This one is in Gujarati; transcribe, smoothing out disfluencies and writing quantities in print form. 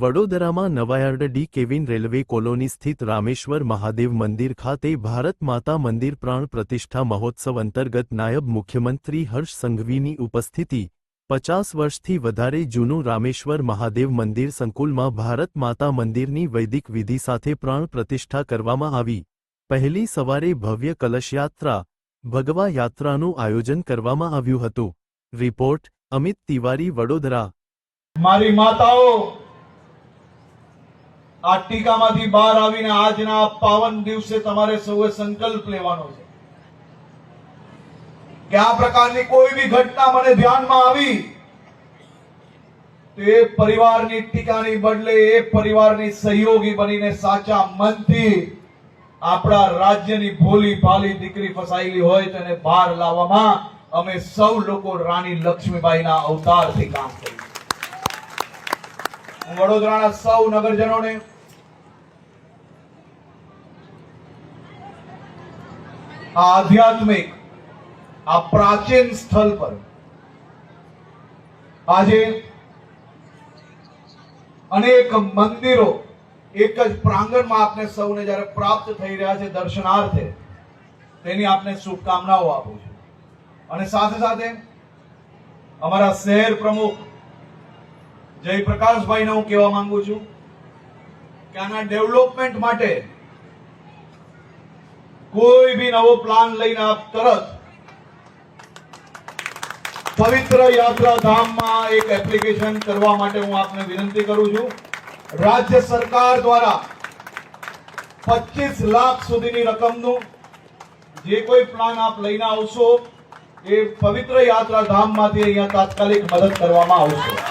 વડોદરામાં Nawayard D Kevin railway colony સ્થિત રામેશ્વર મહાદેવ મંદિર ખાતે ભારત માતા મંદિર પ્રાણ પ્રતિષ્ઠા મહોત્સવ અંતર્ગત નાયબ મુખ્યમંત્રી હર્ષ સંઘવીની ઉપસ્થિતિ 50 વર્ષથી વધારે જૂનું રામેશ્વર મહાદેવ મંદિર સંકુલમાં ભારત માતા મંદિરની વૈદિક વિધિ સાથે પ્રાણ પ્રતિષ્ઠા કરવામાં આવી। પહેલી સવારે ભવ્ય કલશયાત્રા ભગવા યાત્રાનું આયોજન કરવામાં આવ્યું હતું। રિપોર્ટ અમિત તિવારી, વડોદરા। મારી માતાઓ આ ટીકામાંથી બહાર આવીને આજના પાવન દિવસે તમારે સૌએ સંકલ્પ લેવાનો છે કે આ પ્રકારની કોઈ બી ઘટના મને ધ્યાનમાં આવી તો એ પરિવારની ટીકાની બદલે એ પરિવારની સહયોગી બનીને સાચા મનથી આપણા રાજ્યની ભોલી ભાલી દીકરી ફસાયેલી હોય તેને બહાર લાવવામાં અમે સૌ લોકો રાણી લક્ષ્મીબાઈના અવતારથી કામ કરીશું। હું વડોદરાના સૌ નગરજનોને આ આધ્યાત્મિક આ પ્રાચીન સ્થળ પર આજે અનેક મંદિરો એક જ પ્રાંગણમાં આપને સૌને જ્યારે પ્રાપ્ત થઈ રહ્યા છે દર્શનાર્થે, તેની આપને શુભકામનાઓ આપું છું। અને સાથે સાથે અમારા શહેર પ્રમુખ જયપ્રકાશભાઈને હું કહેવા માંગુ છું કે આના ડેવલપમેન્ટ માટે કોઈ બી નવો પ્લાન લઈને આપ તરત પવિત્ર યાત્રા ધામમાં એક એપ્લિકેશન કરવા માટે હું આપને વિનંતી કરું છું। રાજ્ય સરકાર દ્વારા 25 લાખ સુધીની રકમનું જે કોઈ પ્લાન આપ લઈને આવશો એ પવિત્ર યાત્રા ધામમાંથી અહીંયા તાત્કાલિક મદદ કરવામાં આવશે।